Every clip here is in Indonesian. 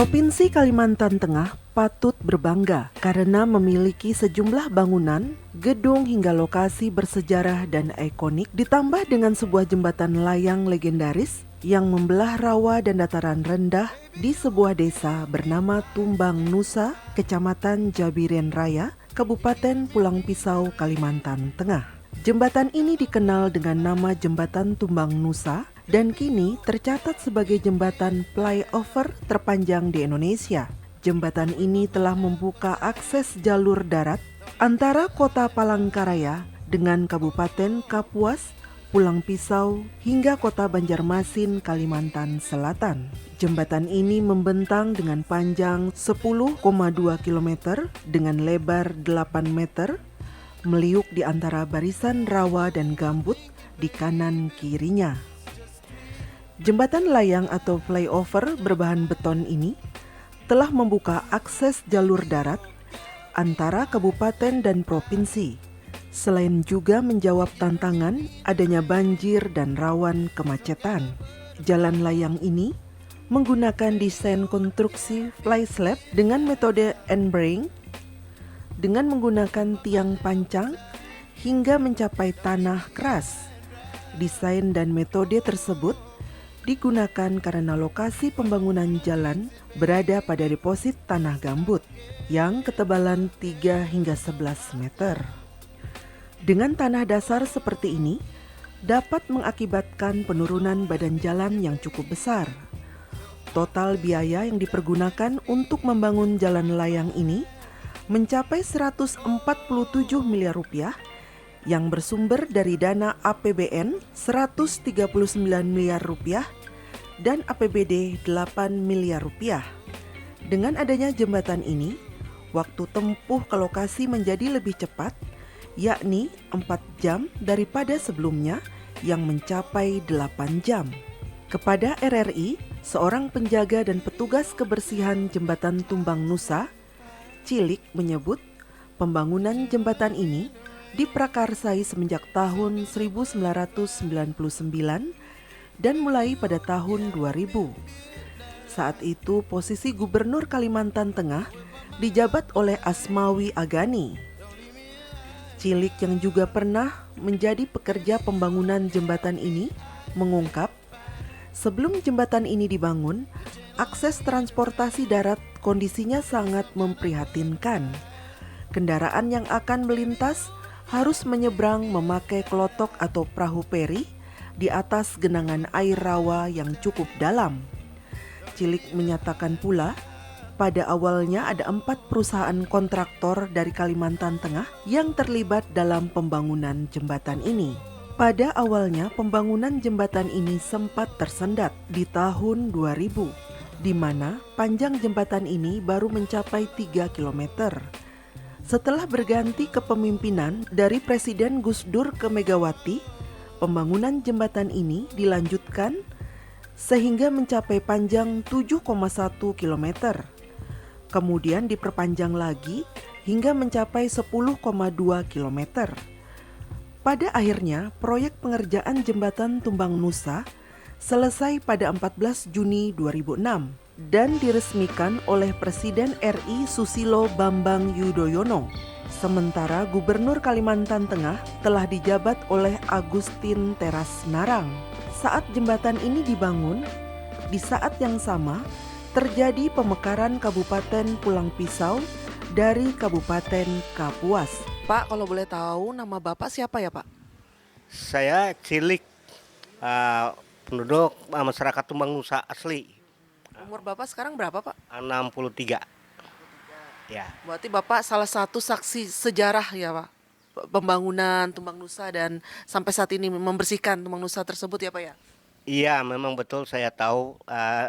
Provinsi Kalimantan Tengah patut berbangga karena memiliki sejumlah bangunan, gedung hingga lokasi bersejarah dan ikonik ditambah dengan sebuah jembatan layang legendaris yang membelah rawa dan dataran rendah di sebuah desa bernama Tumbang Nusa, Kecamatan Jabiren Raya, Kabupaten Pulang Pisau, Kalimantan Tengah. Jembatan ini dikenal dengan nama Jembatan Tumbang Nusa dan kini tercatat sebagai jembatan flyover terpanjang di Indonesia. Jembatan ini telah membuka akses jalur darat antara kota Palangkaraya dengan Kabupaten Kapuas, Pulang Pisau, hingga kota Banjarmasin, Kalimantan Selatan. Jembatan ini membentang dengan panjang 10,2 km dengan lebar 8 meter, meliuk di antara barisan rawa dan gambut di kanan kirinya. Jembatan layang atau flyover berbahan beton ini telah membuka akses jalur darat antara kabupaten dan provinsi, selain juga menjawab tantangan adanya banjir dan rawan kemacetan. Jalan layang ini menggunakan desain konstruksi fly slab dengan metode end-bearing dengan menggunakan tiang pancang hingga mencapai tanah keras. Desain dan metode tersebut digunakan karena lokasi pembangunan jalan berada pada deposit tanah gambut yang ketebalan 3 hingga 11 meter. Dengan tanah dasar seperti ini dapat mengakibatkan penurunan badan jalan yang cukup besar. Total biaya yang dipergunakan untuk membangun jalan layang ini mencapai 147 miliar rupiah yang bersumber dari dana APBN 139 miliar rupiah dan APBD 8 miliar rupiah. Dengan adanya jembatan ini, waktu tempuh ke lokasi menjadi lebih cepat, yakni 4 jam daripada sebelumnya yang mencapai 8 jam. Kepada RRI, seorang penjaga dan petugas kebersihan jembatan Tumbang Nusa, Cilik menyebut pembangunan jembatan ini diprakarsai semenjak tahun 1999 dan mulai pada tahun 2000. Saat itu posisi Gubernur Kalimantan Tengah dijabat oleh Asmawi Agani. Cilik yang juga pernah menjadi pekerja pembangunan jembatan ini mengungkap, sebelum jembatan ini dibangun, akses transportasi darat kondisinya sangat memprihatinkan. Kendaraan yang akan melintas harus menyeberang memakai kelotok atau perahu peri di atas genangan air rawa yang cukup dalam. Cilik menyatakan pula, pada awalnya ada 4 perusahaan kontraktor dari Kalimantan Tengah yang terlibat dalam pembangunan jembatan ini. Pada awalnya pembangunan jembatan ini sempat tersendat di tahun 2000, di mana panjang jembatan ini baru mencapai 3 kilometer. Setelah berganti kepemimpinan dari Presiden Gus Dur ke Megawati, pembangunan jembatan ini dilanjutkan sehingga mencapai panjang 7,1 km. Kemudian diperpanjang lagi hingga mencapai 10,2 km. Pada akhirnya, proyek pengerjaan jembatan Tumbang Nusa selesai pada 14 Juni 2006. Dan diresmikan oleh Presiden RI Susilo Bambang Yudhoyono. Sementara Gubernur Kalimantan Tengah telah dijabat oleh Agustin Teras Narang. Saat jembatan ini dibangun, di saat yang sama terjadi pemekaran Kabupaten Pulang Pisau dari Kabupaten Kapuas. Pak, kalau boleh tahu nama Bapak siapa ya Pak? Saya Cilik, penduduk masyarakat Tumbang Nusa asli. Umur Bapak sekarang berapa Pak? 63. Ya. Berarti Bapak salah satu saksi sejarah ya Pak? Pembangunan Tumbang Nusa dan sampai saat ini membersihkan Tumbang Nusa tersebut ya Pak ya? Iya, memang betul saya tahu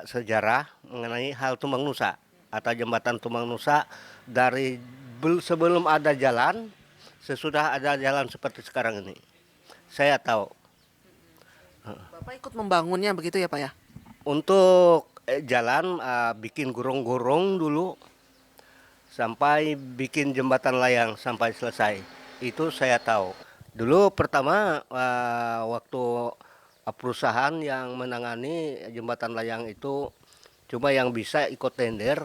sejarah mengenai hal Tumbang Nusa atau jembatan Tumbang Nusa dari sebelum ada jalan, sesudah ada jalan seperti sekarang ini. Saya tahu. Bapak ikut membangunnya begitu ya Pak ya? Untuk jalan bikin gorong-gorong dulu sampai bikin jembatan layang sampai selesai. Itu saya tahu. Dulu pertama waktu perusahaan yang menangani jembatan layang itu Cuma yang bisa ikut tender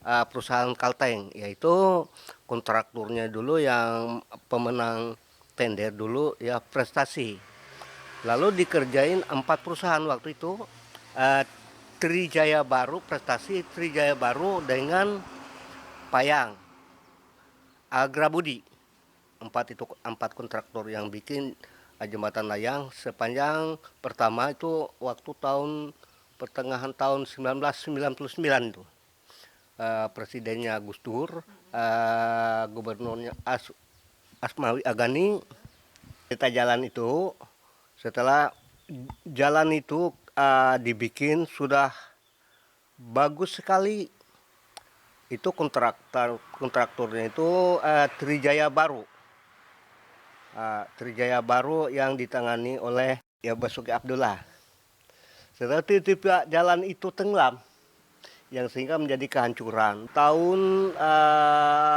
perusahaan Kalteng, yaitu kontrakturnya dulu yang pemenang tender dulu ya Prestasi. Lalu dikerjain 4 perusahaan waktu itu, eh, Trijaya Baru, Prestasi, Trijaya Baru dengan Payang, Agrabudi. Empat kontraktor yang bikin jembatan layang sepanjang pertama itu waktu pertengahan tahun 1999 itu. Presidennya Gus Dur, gubernurnya Asmawi Agani. Kita jalan itu, setelah jalan itu dibikin sudah bagus sekali. Itu kontraktornya itu Trijaya Baru. Trijaya Baru yang ditangani oleh ya Basuki Abdullah. Setelah tiba-tiba jalan itu tenggelam, yang sehingga menjadi kehancuran.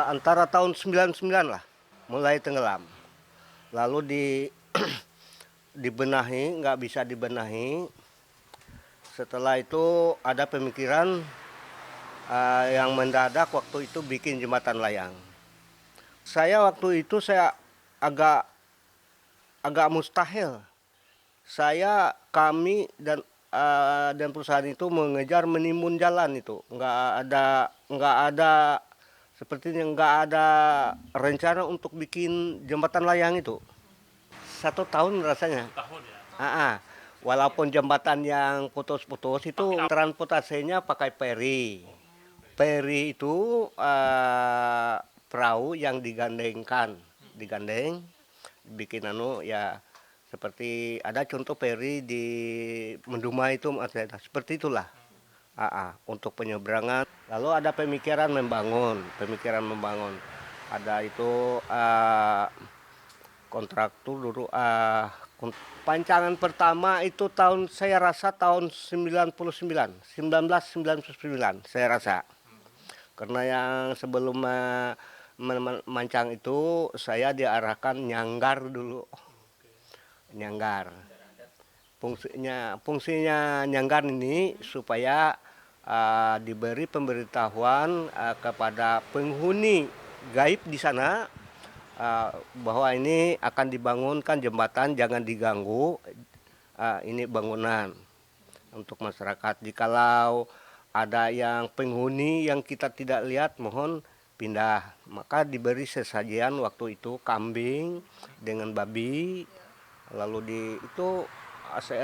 Antara tahun 99 lah, mulai tenggelam. Lalu dibenahi, nggak bisa dibenahi. Setelah itu ada pemikiran yang mendadak waktu itu bikin jembatan layang. Saya waktu itu agak mustahil. Kami dan perusahaan itu mengejar menimbun jalan itu. Nggak ada sepertinya nggak ada rencana untuk bikin jembatan layang itu. 1 tahun rasanya. 1 tahun ya. Walaupun jembatan yang putus-putus itu transportasinya pakai feri. Feri itu perahu yang digandeng, bikin ya seperti ada contoh feri di Menduma itu, seperti itulah. Untuk penyeberangan. Lalu ada pemikiran membangun. Ada itu kontraktor dulu. Pancangan pertama itu saya rasa tahun 1999 saya rasa. Karena yang sebelum memancang itu saya diarahkan nyanggar dulu. Nyanggar. Fungsinya nyanggar ini supaya diberi pemberitahuan kepada penghuni gaib di sana bahwa ini akan dibangunkan jembatan, jangan diganggu. Ini bangunan untuk masyarakat. Jikalau ada yang penghuni yang kita tidak lihat, mohon pindah. Maka diberi sesajian waktu itu kambing dengan babi. Lalu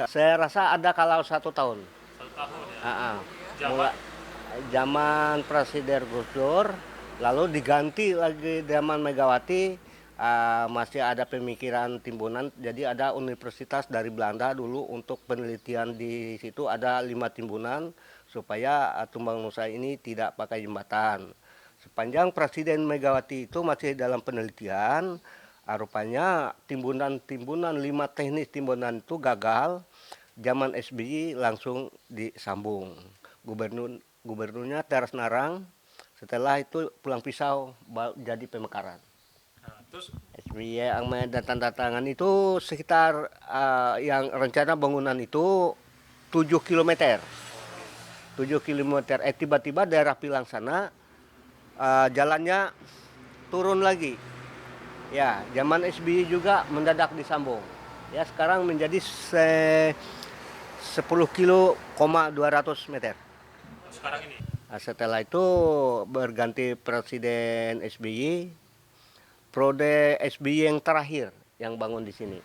saya rasa ada kalau 1 tahun. 1 tahun ya. Mulai zaman Presiden Gus Dur, lalu diganti lagi zaman Megawati. Masih ada pemikiran timbunan. Jadi ada universitas dari Belanda dulu untuk penelitian di situ, ada 5 timbunan supaya Tumbang Nusa ini tidak pakai jembatan. Sepanjang Presiden Megawati itu masih dalam penelitian, rupanya timbunan 5 teknis timbunan itu gagal. Zaman SBY langsung disambung. Gubernurnya Teras Narang, setelah itu Pulang Pisau jadi pemekaran. Terus SBY yang mendatang-datangan itu sekitar yang rencana bangunan itu 7 km. 7 km. Tiba-tiba daerah Pilang sana jalannya turun lagi. Ya, zaman SBY juga mendadak disambung. Ya, sekarang menjadi 10,200 meter. sekarang ini Setelah itu berganti Presiden SBY. Prode SBY yang terakhir yang bangun di sini.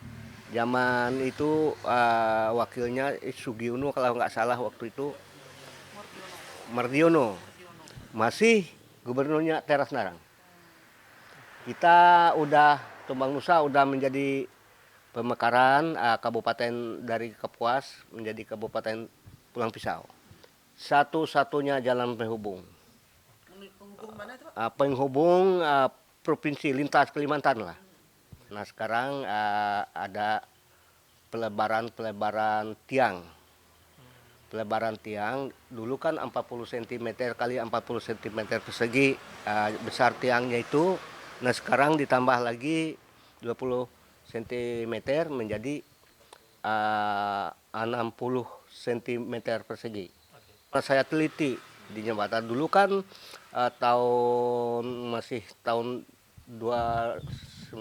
Zaman itu wakilnya Sugiono kalau nggak salah waktu itu. Mardiono. Masih gubernurnya Teras Narang. Tumbang Nusa udah menjadi pemekaran kabupaten dari Kapuas menjadi Kabupaten Pulang Pisau. Satu-satunya jalan penghubung. Penghubung provinsi lintas Kalimantan lah. Nah sekarang ada pelebaran tiang. Pelebaran tiang dulu kan 40 cm kali 40 cm persegi besar tiangnya itu. Nah sekarang ditambah lagi 20 cm menjadi 60 cm persegi. Saya teliti di jembatan dulu kan tahun 1998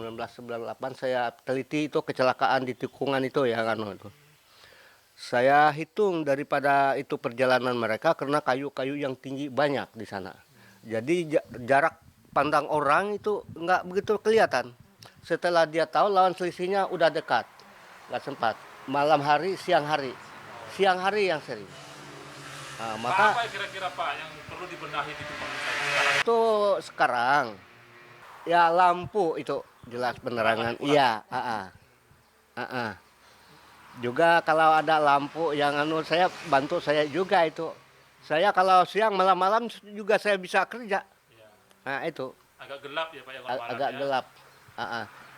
saya teliti itu kecelakaan di tikungan itu ya kan itu. Saya hitung daripada itu perjalanan mereka karena kayu-kayu yang tinggi banyak di sana. Jadi jarak pandang orang itu nggak begitu kelihatan. Setelah dia tahu lawan selisihnya udah dekat, nggak sempat. Malam hari, siang hari yang sering. Nah, Pak, maka apa kira-kira Pak yang perlu dibenahi di Tumpang Nusa itu sekarang? itu sekarang ya lampu itu jelas penerangan. Iya, juga kalau ada lampu yang saya bantu saya juga itu. Saya kalau siang malam-malam juga saya bisa kerja. Iya. Nah itu Agak gelap ya Pak ya kalau malam agak ya. gelap.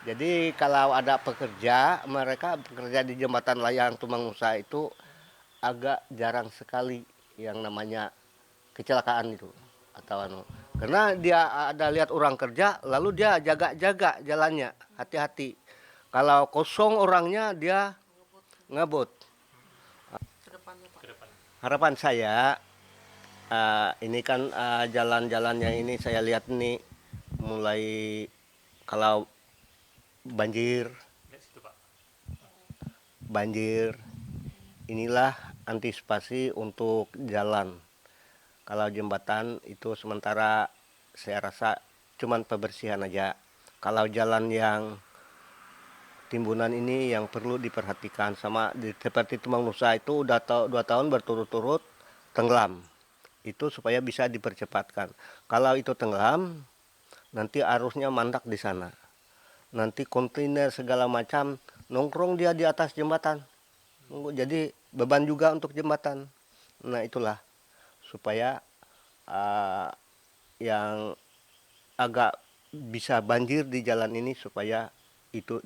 Jadi kalau ada pekerja, mereka bekerja di jembatan layang Tumang Nusa itu agak jarang sekali yang namanya kecelakaan itu atau karena dia ada lihat orang kerja lalu dia jaga-jaga jalannya, hati-hati. Kalau kosong orangnya dia ngebut. Ke depan. Harapan saya ini kan jalan-jalannya ini saya lihat nih mulai kalau banjir Lihat situ Pak. inilah antisipasi untuk jalan. Kalau jembatan itu sementara saya rasa cuman pembersihan aja. Kalau jalan yang timbunan ini yang perlu diperhatikan sama seperti Tumang Nusa itu udah 2 tahun berturut-turut tenggelam. Itu supaya bisa dipercepatkan. Kalau itu tenggelam, nanti arusnya mandak di sana. Nanti kontainer segala macam nongkrong dia di atas jembatan. Jadi beban juga untuk jembatan. Nah itulah supaya yang agak bisa banjir di jalan ini supaya itu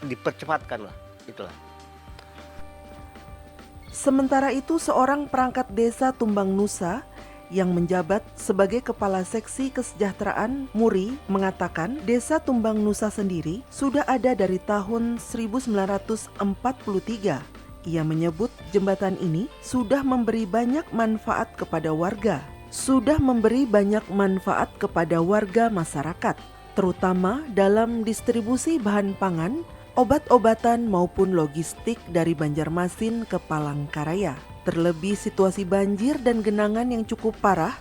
dipercepatkan lah itulah. Sementara itu, seorang perangkat desa Tumbang Nusa yang menjabat sebagai Kepala Seksi Kesejahteraan Muri mengatakan desa Tumbang Nusa sendiri sudah ada dari tahun 1943. Ia menyebut jembatan ini sudah memberi banyak manfaat kepada warga. Masyarakat, terutama dalam distribusi bahan pangan, obat-obatan maupun logistik dari Banjarmasin ke Palangkaraya. Terlebih situasi banjir dan genangan yang cukup parah,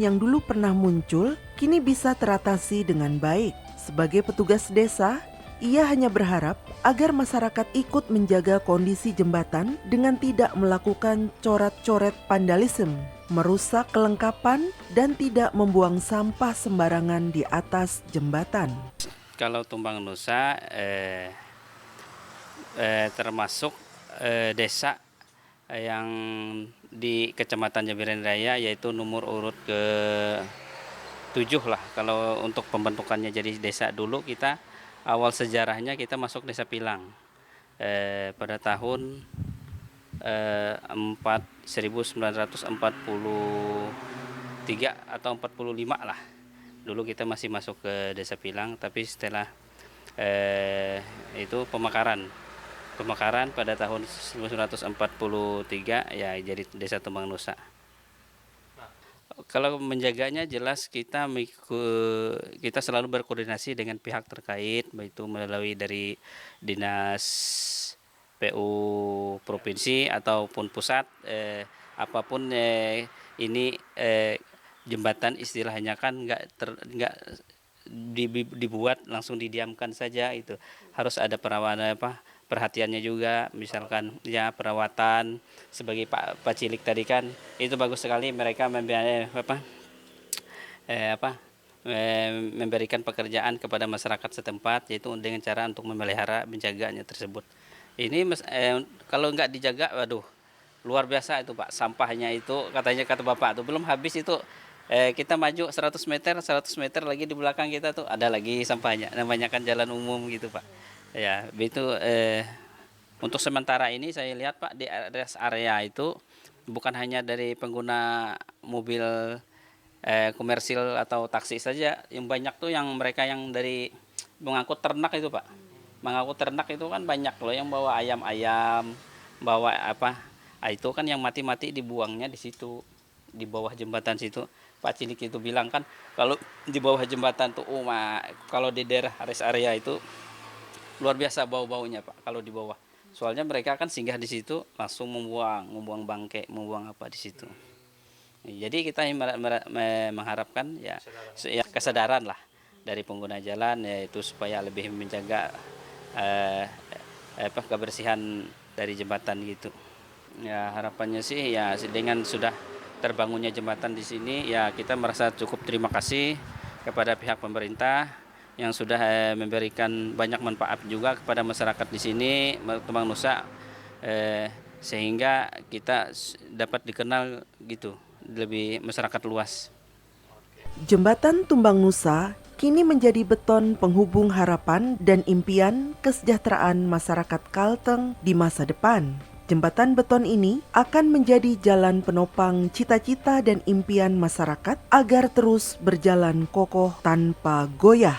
yang dulu pernah muncul, kini bisa teratasi dengan baik. Sebagai petugas desa, ia hanya berharap agar masyarakat ikut menjaga kondisi jembatan dengan tidak melakukan coret-coret vandalisme, merusak kelengkapan, dan tidak membuang sampah sembarangan di atas jembatan. Kalau Tumbang Nusa termasuk desa yang di Kecamatan Jambiran Raya, yaitu nomor urut ke-7 lah. Kalau untuk pembentukannya jadi desa dulu, kita awal sejarahnya kita masuk Desa Pilang pada tahun 1943 atau 45 lah. Dulu kita masih masuk ke Desa Pilang, tapi setelah itu pemekaran pada tahun 1943 ya jadi Desa Tumbang Nusa. Kalau menjaganya jelas kita selalu berkoordinasi dengan pihak terkait, baik itu melalui dari dinas PU provinsi ataupun pusat, apapun ini jembatan istilahnya kan nggak dibuat langsung didiamkan saja, itu harus ada perawatan perhatiannya juga, misalkan ya perawatan sebagai Pak Cilik tadi kan itu bagus sekali mereka memberikan pekerjaan kepada masyarakat setempat, yaitu dengan cara untuk memelihara menjaganya tersebut. Ini kalau nggak dijaga, waduh luar biasa itu Pak, sampahnya itu kata Bapak tuh belum habis itu kita maju 100 meter lagi di belakang kita tuh ada lagi sampahnya, namanya kan jalan umum gitu Pak. Ya, itu untuk sementara ini saya lihat Pak, di rest area itu bukan hanya dari pengguna mobil komersil atau taksi saja, yang banyak tuh yang mereka yang dari mengangkut ternak itu Pak. mengaku ternak itu kan banyak loh yang bawa ayam-ayam, bawa apa, itu kan yang mati-mati dibuangnya di situ, di bawah jembatan situ. Pak Cilik itu bilang kan kalau di bawah jembatan tuh, kalau di daerah rest area itu luar biasa bau-baunya Pak kalau di bawah. Soalnya mereka kan singgah di situ langsung membuang bangkai, membuang apa di situ. Jadi kita mengharapkan ya kesadaran lah dari pengguna jalan, yaitu supaya lebih menjaga kebersihan dari jembatan gitu. Ya harapannya sih ya dengan sudah terbangunnya jembatan di sini ya kita merasa cukup terima kasih kepada pihak pemerintah yang sudah memberikan banyak manfaat juga kepada masyarakat di sini Tumbang Nusa, sehingga kita dapat dikenal gitu lebih masyarakat luas. Jembatan Tumbang Nusa kini menjadi beton penghubung harapan dan impian kesejahteraan masyarakat Kalteng di masa depan. Jembatan beton ini akan menjadi jalan penopang cita-cita dan impian masyarakat agar terus berjalan kokoh tanpa goyah.